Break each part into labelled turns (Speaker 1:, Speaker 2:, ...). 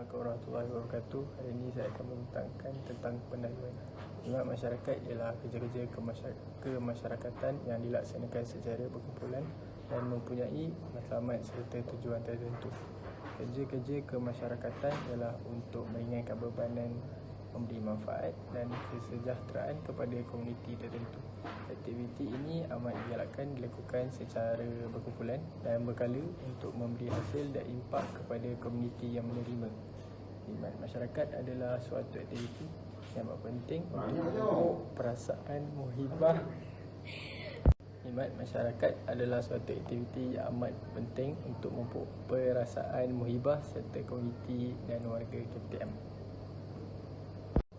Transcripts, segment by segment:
Speaker 1: Assalamualaikum warahmatullahi wabarakatuh. Hari ini saya akan membentangkan tentang pendahuluan. Khidmat masyarakat ialah kerja-kerja kemasyarakatan yang dilaksanakan secara berkumpulan dan mempunyai matlamat serta tujuan tertentu. Kerja-kerja kemasyarakatan ialah untuk meringankan bebanan, memberi manfaat dan kesejahteraan kepada komuniti tertentu. Aktiviti ini amat digalakkan dilakukan secara berkumpulan dan berkala untuk memberi hasil dan impak kepada komuniti yang menerima. Khidmat masyarakat adalah suatu aktiviti yang amat penting untuk memupuk perasaan muhibah. Khidmat masyarakat adalah suatu aktiviti yang amat penting untuk memupuk perasaan muhibah serta komuniti dan warga KPTM.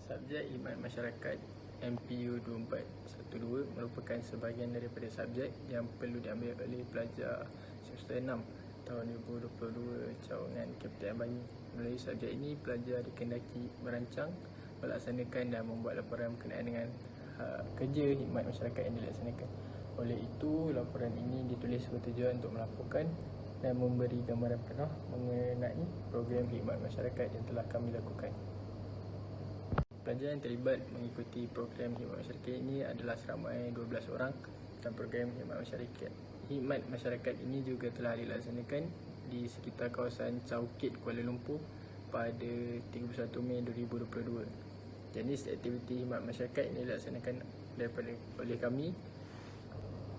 Speaker 1: Subjek khidmat masyarakat MPU 2412 merupakan sebahagian daripada subjek yang perlu diambil oleh pelajar semester 6 tahun 2022 cawangan KPTM Banyu. Melalui subjek ini, pelajar dikendaki merancang, melaksanakan dan membuat laporan berkenaan dengan kerja khidmat masyarakat yang dilaksanakan. Oleh itu, laporan ini ditulis bertujuan untuk melaporkan dan memberi gambaran penuh mengenai program khidmat masyarakat yang telah kami lakukan. Pelajar yang terlibat mengikuti program khidmat masyarakat ini adalah seramai 12 orang dan program khidmat masyarakat ini juga telah dilaksanakan di sekitar kawasan Chowkit, Kuala Lumpur pada 31 Mei 2022. Jenis aktiviti khidmat masyarakat yang dilaksanakan oleh kami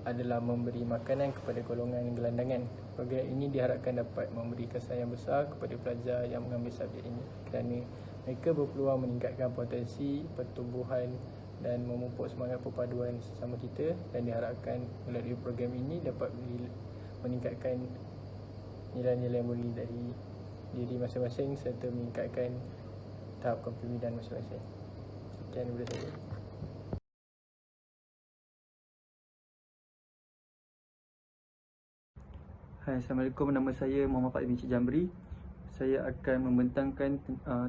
Speaker 1: adalah memberi makanan kepada golongan gelandangan. Program ini diharapkan dapat memberi kesan yang besar kepada pelajar yang mengambil subjek ini kerana mereka berpeluang meningkatkan potensi pertumbuhan dan memupuk semangat perpaduan sesama kita, dan diharapkan melalui program ini dapat meningkatkan nilai-nilai murni dari diri masing-masing serta meningkatkan tahap kepemimpinan masing-masing. Sekian daripada saya.
Speaker 2: Hai, Assalamualaikum. Nama saya Muhammad Faiz bin Jamri. Saya akan membentangkan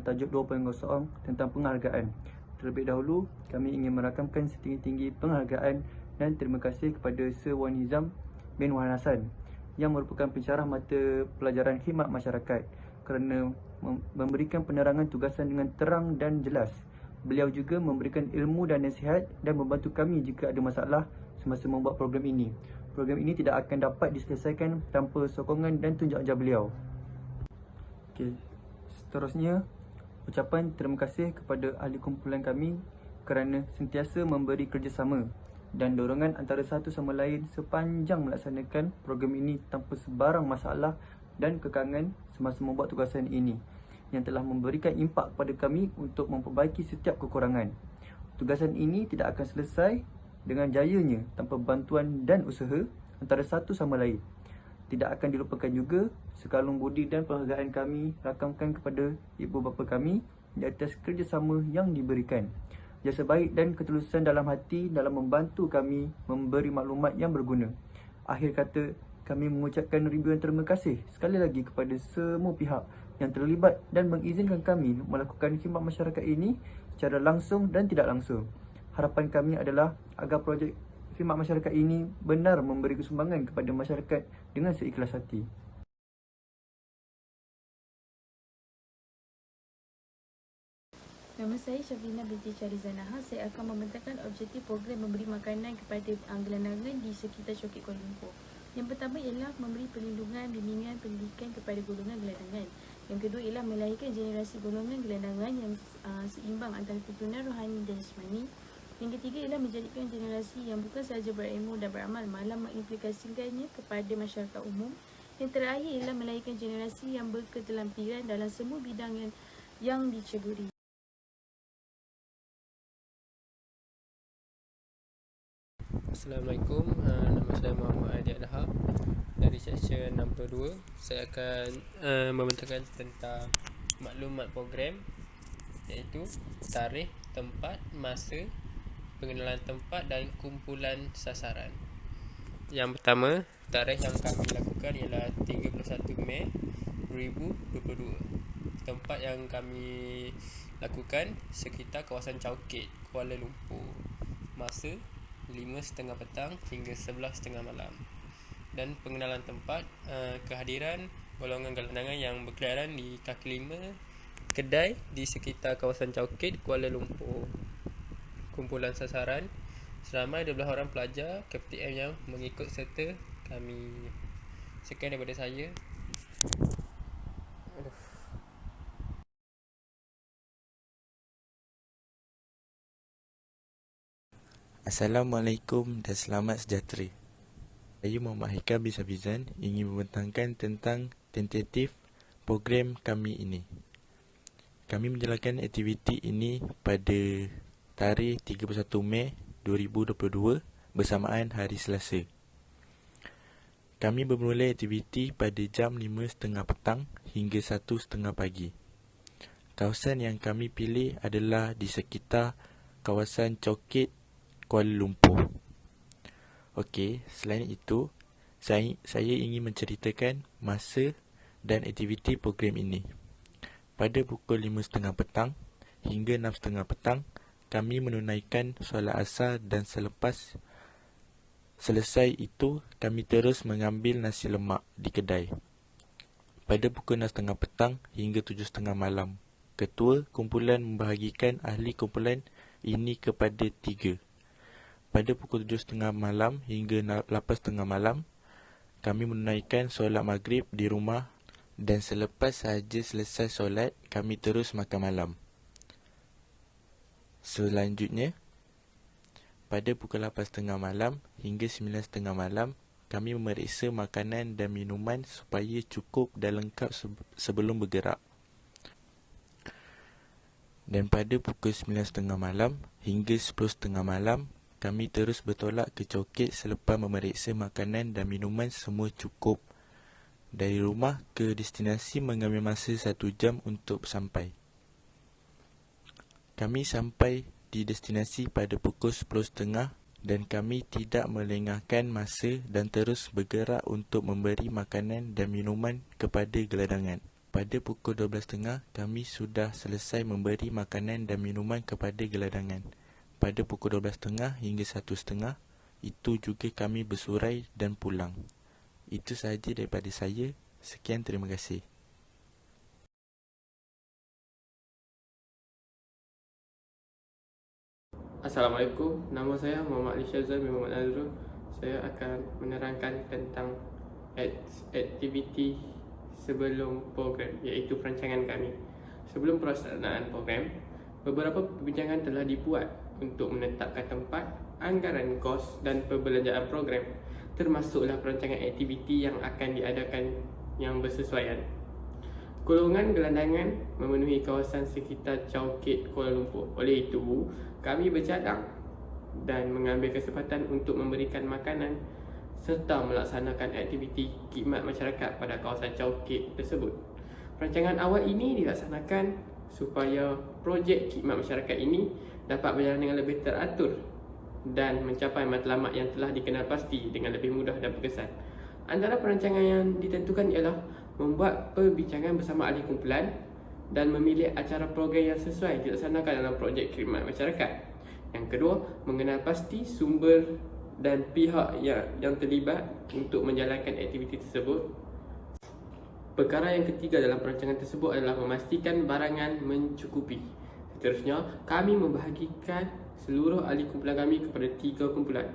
Speaker 2: tajuk 2.0 tentang penghargaan. Terlebih dahulu, kami ingin merakamkan setinggi-tinggi penghargaan dan terima kasih kepada Sir Wan Nizam bin Wan Hassan yang merupakan pensyarah mata pelajaran khidmat masyarakat kerana memberikan penerangan tugasan dengan terang dan jelas. Beliau juga memberikan ilmu dan nasihat dan membantu kami jika ada masalah semasa membuat program ini. Program ini tidak akan dapat diselesaikan tanpa sokongan dan tunjuk ajar beliau. Okey, seterusnya ucapan terima kasih kepada ahli kumpulan kami kerana sentiasa memberi kerjasama dan dorongan antara satu sama lain sepanjang melaksanakan program ini tanpa sebarang masalah dan kekangan semasa membuat tugasan ini, yang telah memberikan impak kepada kami untuk memperbaiki setiap kekurangan. Tugasan ini tidak akan selesai dengan jayanya tanpa bantuan dan usaha antara satu sama lain. Tidak akan dilupakan juga sekalung budi dan penghargaan kami rakamkan kepada ibu bapa kami di atas kerjasama yang diberikan. Jasa baik dan ketulusan dalam hati dalam membantu kami memberi maklumat yang berguna. Akhir kata, kami mengucapkan ribuan terima kasih sekali lagi kepada semua pihak yang terlibat dan mengizinkan kami melakukan khidmat masyarakat ini secara langsung dan tidak langsung. Harapan kami adalah agar projek khidmat masyarakat ini benar memberi kesumbangan kepada masyarakat dengan seikhlas hati.
Speaker 3: Nama saya Syafina binti Charizanaha. Saya akan membentangkan objektif program memberi makanan kepada gelandangan di sekitar Chowkit Kuala Lumpur. Yang pertama ialah memberi perlindungan, bimbingan, pendidikan kepada golongan gelandangan. Yang kedua ialah melahirkan generasi golongan gelandangan yang seimbang antara tuntunan rohani dan jasmani. Yang ketiga ialah menjadikan generasi yang bukan sahaja berilmu dan beramal, malah mengimplikasikannya kepada masyarakat umum. Yang terakhir ialah melahirkan generasi yang berketerampilan dalam semua bidang yang diceburi.
Speaker 4: Assalamualaikum, nama saya Muhammad Adi Adha dari seksyen 62. Saya akan membentangkan tentang maklumat program, iaitu tarikh, tempat, masa, pengenalan tempat dan kumpulan sasaran. Yang pertama, tarikh yang kami lakukan ialah 31 Mei 2022. Tempat yang kami lakukan sekitar kawasan Chowkit, Kuala Lumpur. Masa 5.30 petang hingga 11.30 malam. Dan pengenalan tempat, kehadiran golongan gelandangan yang berkeliaran di kaki 5 kedai di sekitar kawasan Chowkit, Kuala Lumpur. Kumpulan sasaran seramai 12 orang pelajar KPTM yang mengikut serta kami. Sekian daripada saya.
Speaker 5: Assalamualaikum dan selamat sejahtera. Saya Muhammad Haikal bin Sabizan ingin membentangkan tentang tentatif program kami ini. Kami menjalankan aktiviti ini pada tarikh 31 Mei 2022 bersamaan hari Selasa. Kami bermula aktiviti pada jam 5.30 petang hingga 1.30 pagi. Kawasan yang kami pilih adalah di sekitar kawasan Chowkit, Kuala Lumpur. Okey, selain itu, saya ingin menceritakan masa dan aktiviti program ini. Pada pukul 5.30 petang hingga 6.30 petang, kami menunaikan solat asar dan selepas selesai itu, kami terus mengambil nasi lemak di kedai. Pada pukul 6.30 petang hingga 7.30 malam, ketua kumpulan membahagikan ahli kumpulan ini kepada 3. Pada pukul 7.30 malam hingga 8.30 malam, kami menunaikan solat maghrib di rumah dan selepas sahaja selesai solat, kami terus makan malam. Selanjutnya, pada pukul 8.30 malam hingga 9.30 malam, kami memeriksa makanan dan minuman supaya cukup dan lengkap sebelum bergerak. Dan pada pukul 9.30 malam hingga 10.30 malam, kami terus bertolak ke Chowkit selepas memeriksa makanan dan minuman semua cukup. Dari rumah ke destinasi mengambil masa 1 jam untuk sampai. Kami sampai di destinasi pada pukul 10.30 dan kami tidak melengahkan masa dan terus bergerak untuk memberi makanan dan minuman kepada geladangan. Pada pukul 12.30 kami sudah selesai memberi makanan dan minuman kepada geladangan. Pada pukul 12.30 hingga 1.30, itu juga kami bersurai dan pulang. Itu sahaja daripada saya. Sekian, terima kasih.
Speaker 1: Assalamualaikum, nama saya Muhammad Ali Syazwan bin Muhammad Nazrul. Saya akan menerangkan tentang aktiviti sebelum program, iaitu perancangan kami. Sebelum pelaksanaan program, beberapa perbincangan telah dibuat untuk menetapkan tempat, anggaran kos dan perbelanjaan program, termasuklah perancangan aktiviti yang akan diadakan yang bersesuaian. Golongan gelandangan memenuhi kawasan sekitar Chowkit, Kuala Lumpur. Oleh itu, kami bercadang dan mengambil kesempatan untuk memberikan makanan serta melaksanakan aktiviti khidmat masyarakat pada kawasan Chowkit tersebut. Perancangan awal ini dilaksanakan supaya projek khidmat masyarakat ini dapat berjalan dengan lebih teratur dan mencapai matlamat yang telah dikenal pasti dengan lebih mudah dan berkesan. Antara perancangan yang ditentukan ialah membuat perbincangan bersama ahli kumpulan dan memilih acara program yang sesuai dilaksanakan dalam projek khidmat masyarakat. Yang kedua, mengenal pasti sumber dan pihak yang terlibat untuk menjalankan aktiviti tersebut. Perkara yang ketiga dalam perancangan tersebut adalah memastikan barangan mencukupi. Seterusnya, kami membahagikan seluruh ahli kumpulan kami kepada 3 kumpulan.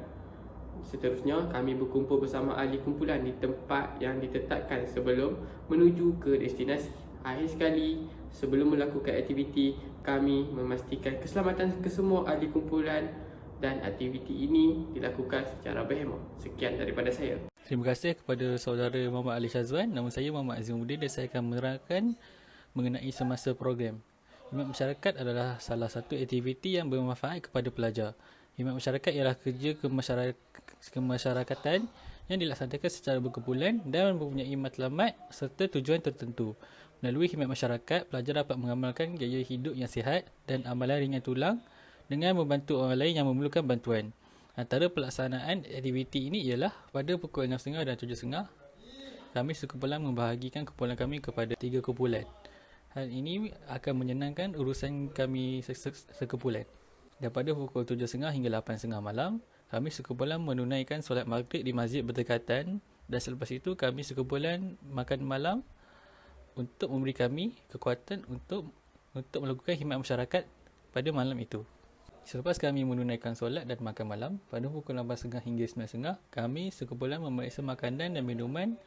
Speaker 1: Seterusnya, kami berkumpul bersama ahli kumpulan di tempat yang ditetapkan sebelum menuju ke destinasi. Akhir sekali, sebelum melakukan aktiviti, kami memastikan keselamatan kesemua ahli kumpulan dan aktiviti ini dilakukan secara berhemah. Sekian daripada saya.
Speaker 2: Terima kasih kepada saudara Muhammad Ali Syazwan. Nama saya Muhammad Azimuddin dan saya akan menerangkan mengenai semasa program. Khidmat masyarakat adalah salah satu aktiviti yang bermanfaat kepada pelajar. Khidmat masyarakat ialah kerja kemasyarakatan yang dilaksanakan secara berkumpulan dan mempunyai matlamat serta tujuan tertentu. Melalui khidmat masyarakat, pelajar dapat mengamalkan gaya hidup yang sihat dan amalan ringan tulang dengan membantu orang lain yang memerlukan bantuan. Antara pelaksanaan aktiviti ini ialah pada pukul 6.30 dan 7.30, kami sekumpulan membahagikan kumpulan kami kepada 3 kumpulan. Hal ini akan menyenangkan urusan kami sekumpulan. Dan pada pukul 7.30 hingga 8.30 malam, kami sekumpulan menunaikan solat maghrib di masjid berdekatan dan selepas itu kami sekumpulan makan malam untuk memberi kami kekuatan untuk
Speaker 6: untuk melakukan khidmat masyarakat pada malam itu. Selepas kami menunaikan solat dan makan malam, pada pukul 8.30 hingga 9.30, kami sekumpulan memeriksa makanan dan minuman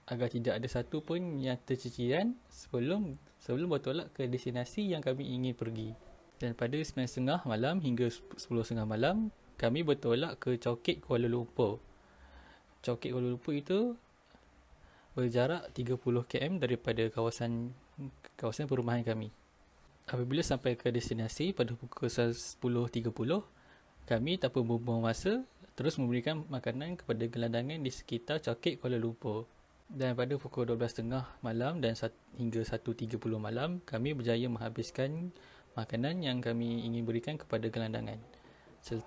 Speaker 6: agar tidak ada satu pun yang terciciran sebelum bertolak ke destinasi yang kami ingin pergi. Dan pada 9.30 malam hingga 10.30 malam, kami bertolak ke Chowkit Kuala Lumpur. Chowkit Kuala Lumpur itu berjarak 30 km daripada kawasan perumahan kami. Apabila sampai ke destinasi pada pukul 10.30, kami tanpa buang masa terus memberikan makanan kepada gelandangan di sekitar Chowkit Kuala Lumpur. Dan pada pukul 12.30 malam dan hingga 1.30 malam, kami berjaya menghabiskan makanan yang kami ingin berikan kepada gelandangan.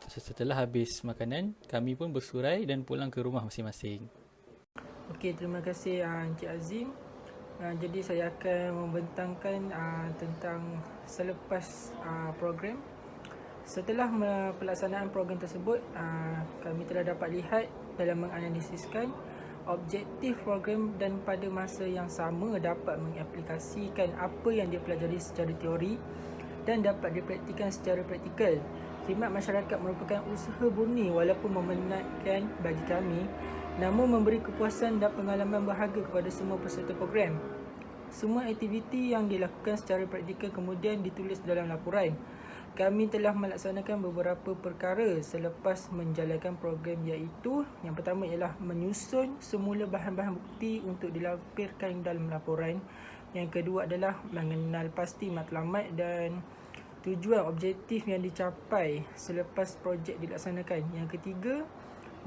Speaker 6: Setelah habis makanan, kami pun bersurai dan pulang ke rumah masing-masing.
Speaker 1: Okey, terima kasih Encik Azim. Jadi saya akan membentangkan tentang selepas program. Setelah pelaksanaan program tersebut, kami telah dapat lihat dalam menganalisiskan objektif program dan pada masa yang sama dapat mengaplikasikan apa yang dipelajari secara teori dan dapat dipraktikan secara praktikal. Khidmat masyarakat merupakan usaha murni walaupun memenatkan bagi kami, namun memberi kepuasan dan pengalaman berharga kepada semua peserta program. Semua aktiviti yang dilakukan secara praktikal kemudian ditulis dalam laporan. Kami telah melaksanakan beberapa perkara selepas menjalankan program, iaitu yang pertama ialah menyusun semula bahan-bahan bukti untuk dilampirkan dalam laporan. Yang kedua adalah mengenal pasti matlamat dan tujuan objektif yang dicapai selepas projek dilaksanakan. Yang ketiga,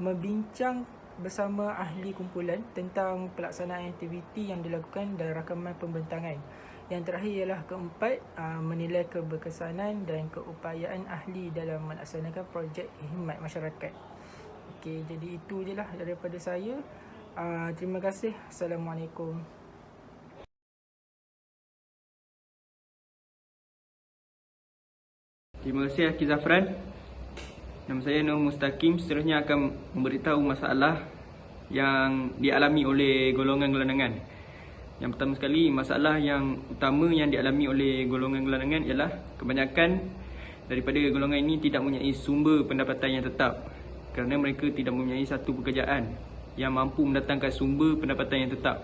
Speaker 1: membincang bersama ahli kumpulan tentang pelaksanaan aktiviti yang dilakukan dan rakaman pembentangan. Yang terakhir ialah keempat, menilai keberkesanan dan keupayaan ahli dalam melaksanakan projek khidmat masyarakat. Okey, jadi itu je lah daripada saya. Terima kasih. Assalamualaikum.
Speaker 2: Terima kasih Hafiz Zafran. Nama saya Nur Mustaqim. Seterusnya akan memberitahu masalah yang dialami oleh golongan gelandangan. Yang pertama sekali, masalah yang utama yang dialami oleh golongan gelandangan ialah kebanyakan daripada golongan ini tidak mempunyai sumber pendapatan yang tetap kerana mereka tidak mempunyai satu pekerjaan yang mampu mendatangkan sumber pendapatan yang tetap.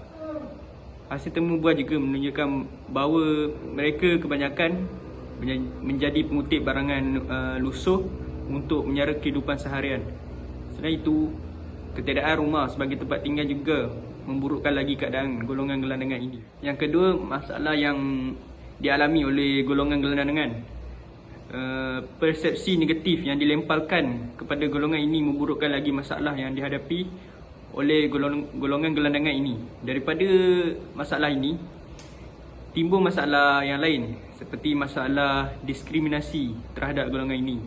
Speaker 2: Hasil temu buah juga menunjukkan bahawa mereka kebanyakan menjadi pengutip barangan lusuh untuk menyara kehidupan seharian. Selain itu, ketiadaan rumah sebagai tempat tinggal juga memburukkan lagi keadaan golongan gelandangan ini. Yang kedua, masalah yang dialami oleh golongan gelandangan, persepsi negatif yang dilemparkan kepada golongan ini memburukkan lagi masalah yang dihadapi oleh golongan gelandangan ini. Daripada masalah ini, timbul masalah yang lain seperti masalah diskriminasi terhadap golongan ini.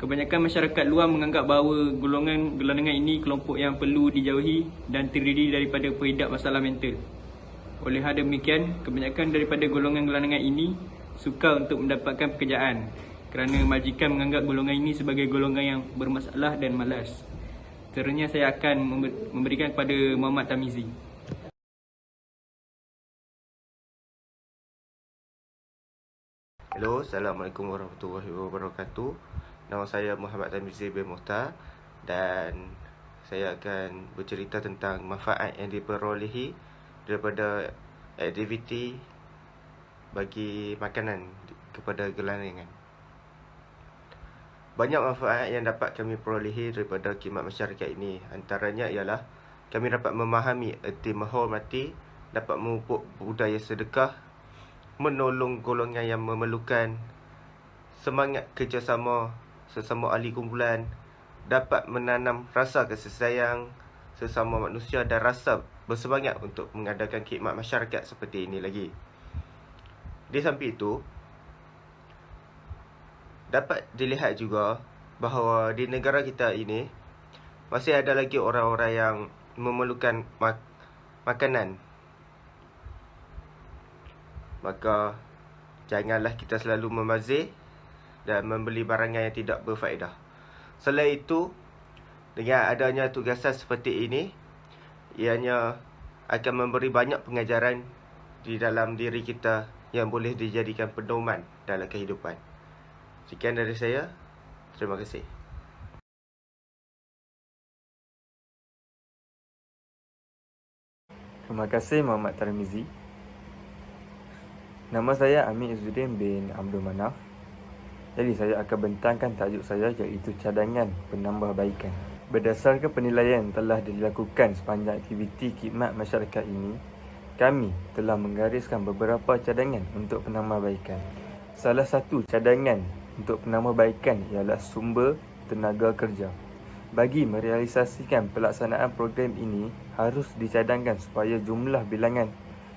Speaker 2: Kebanyakan masyarakat luar menganggap bahawa golongan gelandangan ini kelompok yang perlu dijauhi dan terdiri daripada pengidap masalah mental. Oleh hal demikian, kebanyakan daripada golongan gelandangan ini sukar untuk mendapatkan pekerjaan kerana majikan menganggap golongan ini sebagai golongan yang bermasalah dan malas. Seterusnya saya akan memberikan kepada Muhammad Tamizi.
Speaker 7: Hello, Assalamualaikum warahmatullahi wabarakatuh. Nama saya Muhammad Tamizi bin Muhtar dan saya akan bercerita tentang manfaat yang diperolehi daripada aktiviti bagi makanan kepada gelandangan. Banyak manfaat yang dapat kami perolehi daripada khidmat masyarakat ini. Antaranya ialah kami dapat memahami erti menghormati, dapat memupuk budaya sedekah, menolong golongan yang memerlukan, semangat kerjasama sesama ahli kumpulan, dapat menanam rasa kasih sayang sesama manusia dan rasa bersemangat untuk mengadakan khidmat masyarakat seperti ini lagi. Di samping itu, dapat dilihat juga bahawa di negara kita ini masih ada lagi orang-orang yang memerlukan makanan. Maka janganlah kita selalu membazir dan membeli barangan yang tidak berfaedah. Selain itu, dengan adanya tugasan seperti ini, ianya akan memberi banyak pengajaran di dalam diri kita yang boleh dijadikan pedoman dalam kehidupan. Sekian dari saya. Terima kasih.
Speaker 2: Terima kasih Muhammad Tarmizi. Nama saya Amir Izzuddin bin Abdul Manaf. Jadi saya akan bentangkan tajuk saya iaitu cadangan penambahbaikan. Berdasarkan penilaian telah dilakukan sepanjang aktiviti khidmat masyarakat ini, kami telah menggariskan beberapa cadangan untuk penambahbaikan. Salah satu cadangan untuk penambahbaikan ialah sumber tenaga kerja. Bagi merealisasikan pelaksanaan program ini, harus dicadangkan supaya jumlah bilangan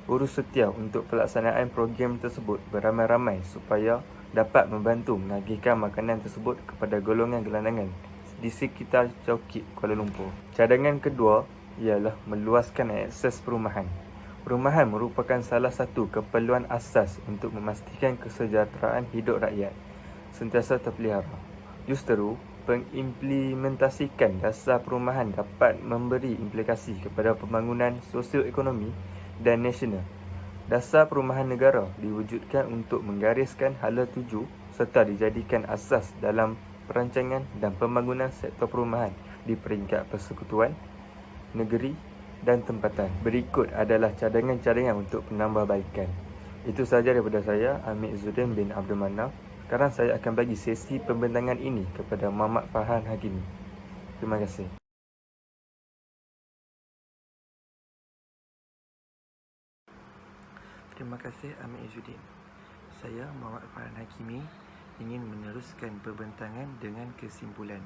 Speaker 2: urus setia untuk pelaksanaan program tersebut beramai-ramai supaya dapat membantu menagihkan makanan tersebut kepada golongan gelandangan di sekitar Chowkit, Kuala Lumpur. Cadangan kedua ialah meluaskan akses perumahan. Perumahan merupakan salah satu keperluan asas untuk memastikan kesejahteraan hidup rakyat sentiasa terpelihara. Justeru, pengimplementasikan dasar perumahan dapat memberi implikasi kepada pembangunan sosioekonomi dan nasional. Dasar perumahan negara diwujudkan untuk menggariskan hala tuju serta dijadikan asas dalam perancangan dan pembangunan sektor perumahan di peringkat persekutuan, negeri dan tempatan. Berikut adalah cadangan-cadangan untuk penambahbaikan. Itu sahaja daripada saya, Amir Izzuddin bin Abdul Manaf. Sekarang saya akan bagi sesi pembentangan ini kepada Muhammad Farhan Hakimi. Terima kasih. Terima kasih Amir Izzuddin. Saya Muhammad Farhan Hakimi ingin meneruskan pembentangan dengan kesimpulan.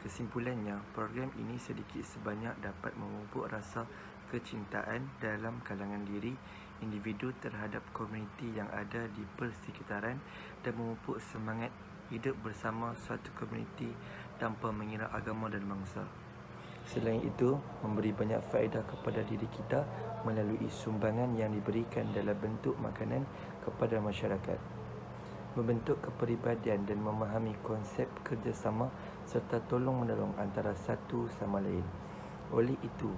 Speaker 2: Kesimpulannya, program ini sedikit sebanyak dapat memupuk rasa kecintaan dalam kalangan diri individu terhadap komuniti yang ada di persekitaran dan memupuk semangat hidup bersama suatu komuniti tanpa mengira agama dan bangsa. Selain itu, memberi banyak faedah kepada diri kita melalui sumbangan yang diberikan dalam bentuk makanan kepada masyarakat. Membentuk kepribadian dan memahami konsep kerjasama serta tolong-menolong antara satu sama lain. Oleh itu,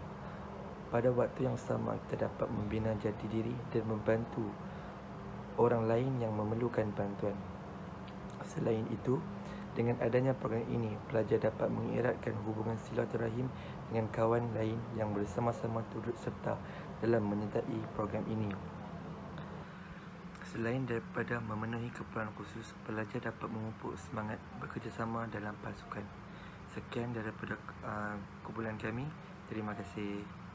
Speaker 2: pada waktu yang sama kita dapat membina jati diri dan membantu orang lain yang memerlukan bantuan. Selain itu, dengan adanya program ini, pelajar dapat mengeratkan hubungan silaturahim dengan kawan lain yang bersama-sama turut serta dalam menyertai program ini. Selain daripada memenuhi keperluan khusus, pelajar dapat memupuk semangat bekerjasama dalam pasukan. Sekian daripada kumpulan kami. Terima kasih.